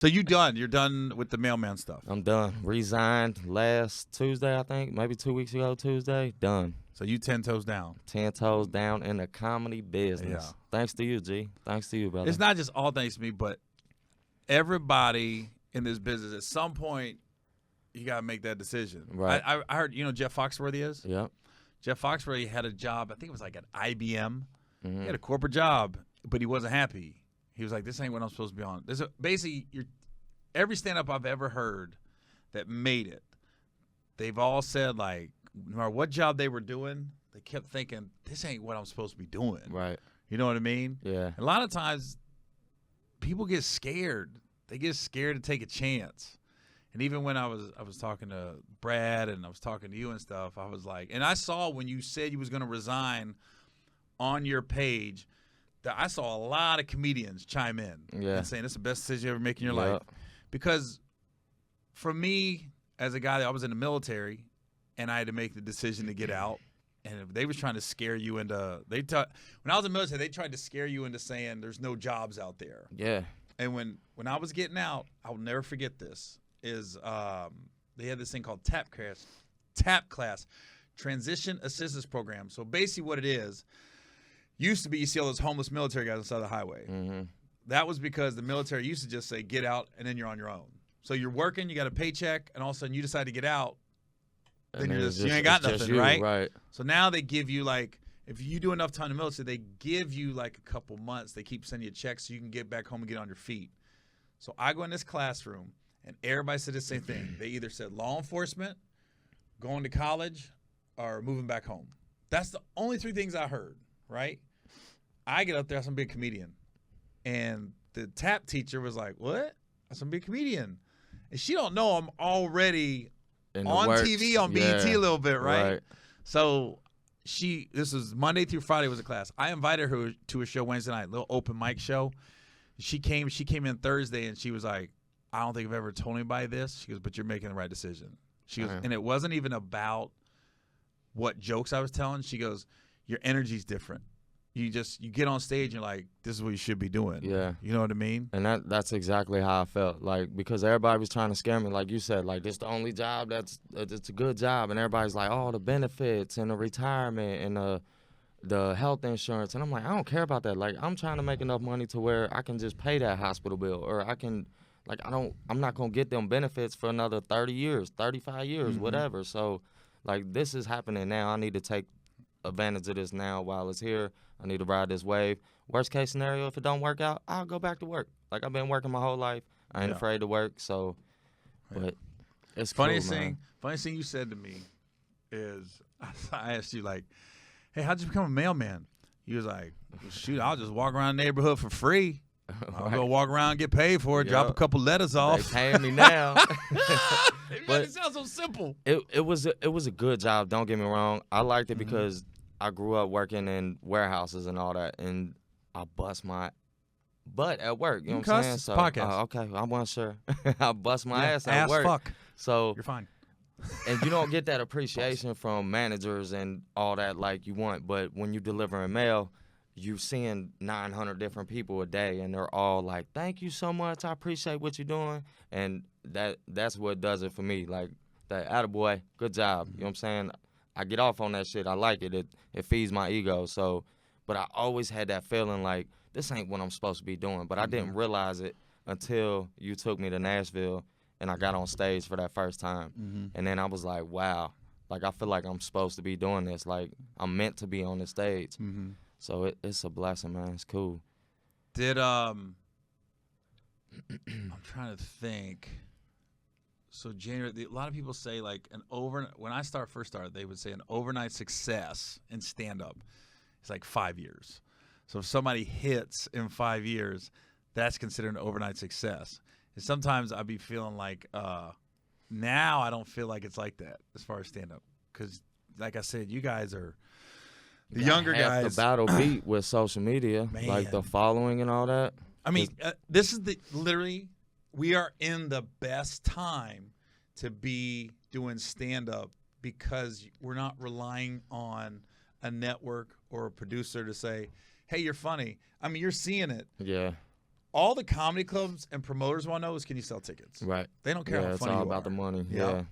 So you done? You're done with the Mailman stuff. I'm done. Resigned last Tuesday, I think, maybe 2 weeks ago. Tuesday, done. So you 10 toes down. 10 toes down in the comedy business. Yeah. Thanks to you, G. Thanks to you, brother. It's not just all thanks to me, but everybody in this business at some point you gotta make that decision. Right. I heard Jeff Foxworthy is. Yep. Jeff Foxworthy had a job. I think it was like at IBM. Mm-hmm. He had a corporate job, but he wasn't happy. He was like, "This ain't what I'm supposed to be on." Basically, every stand-up I've ever heard that made it, they've all said, like, no matter what job they were doing, they kept thinking, "This ain't what I'm supposed to be doing." Right. You know what I mean? Yeah. A lot of times, people get scared. They get scared to take a chance. And even when I was talking to Brad and I was talking to you and stuff, I was like, and I saw when you said you was going to resign on your page, that I saw a lot of comedians chime in and saying it's the best decision you ever make in your life. Because for me, as a guy that I was in the military and I had to make the decision to get out, and if they was trying to scare you into, when I was in the military, they tried to scare you into saying there's no jobs out there. Yeah. And when I was getting out, I'll never forget this, is they had this thing called TAP class, Transition Assistance Program. So basically what it is, used to be you see all those homeless military guys on the side of the highway. Mm-hmm. That was because the military used to just say, get out, and then you're on your own. So you're working, you got a paycheck, and all of a sudden you decide to get out, then you ain't got nothing, right? Right. So now they give you, like, if you do enough time in the military, they give you like a couple months. They keep sending you checks so you can get back home and get on your feet. So I go in this classroom, and everybody said the same thing. They either said law enforcement, going to college, or moving back home. That's the only three things I heard, right? I get up there, I'm going to be a comedian. And the tap teacher was like, what? I'm going to be a comedian. And she don't know I'm already on TV on BET a little bit, right? So this was Monday through Friday was a class. I invited her to a show Wednesday night, little open mic show. She came in Thursday, and she was like, I don't think I've ever told anybody this. She goes, but you're making the right decision. She goes, and it wasn't even about what jokes I was telling. She goes, your energy's different. You get on stage and you're like, this is what you should be doing. Yeah. You know what I mean? And that's exactly how I felt. Like, because everybody was trying to scare me, like you said, like, this the only job it's a good job. And everybody's like, oh, the benefits and the retirement and the health insurance. And I'm like, I don't care about that. Like, I'm trying to make enough money to where I can just pay that hospital bill, or I can, like, I'm not going to get them benefits for another 30 years, 35 years, whatever. So, like, this is happening now. I need to take advantage of this now while it's here. I need to ride this wave. Worst case scenario, if it don't work out, I'll go back to work. Like, I've been working my whole life. I ain't afraid to work. So, but it's funniest cool, man. Funniest thing you said to me is I asked you, like, hey, how'd you become a mailman? He was like, shoot, I'll just walk around the neighborhood for free. I'll go walk around and get paid for it, drop a couple letters off. They paying me now. But it sounds so simple. It was a good job, don't get me wrong. I liked it because I grew up working in warehouses and all that, and I bust my butt at work. You know what I'm saying? So, podcast. Okay, I wasn't sure. I bust my ass at work. Fuck. So you're fine. And you don't get that appreciation from managers and all that like you want. But when you delivering mail, you seeing 900 different people a day, and they're all like, thank you so much. I appreciate what you're doing. And that's what does it for me. Like, that attaboy, good job. You know what I'm saying? I get off on that shit. I like it. It feeds my ego. So, but I always had that feeling like, this ain't what I'm supposed to be doing. But I didn't realize it until you took me to Nashville and I got on stage for that first time. And then I was like, wow. Like, I feel like I'm supposed to be doing this. Like, I'm meant to be on the stage. So it's a blessing, man. It's cool. I'm trying to think. So January, a lot of people say, like, when I first started, they would say an overnight success in stand-up is like 5 years. So if somebody hits in 5 years, that's considered an overnight success. And sometimes I'd be feeling like, now I don't feel like it's like that as far as stand-up. Because, like I said, you guys are the younger guys. The battle beat with social media, like the following and all that. I mean, this is literally, we are in the best time to be doing stand-up because we're not relying on a network or a producer to say, hey, you're funny. I mean, you're seeing it. Yeah. all the comedy clubs and promoters want to know is, can you sell tickets? Right. They don't care how it's funny all you about are. the money. Yep. Yeah.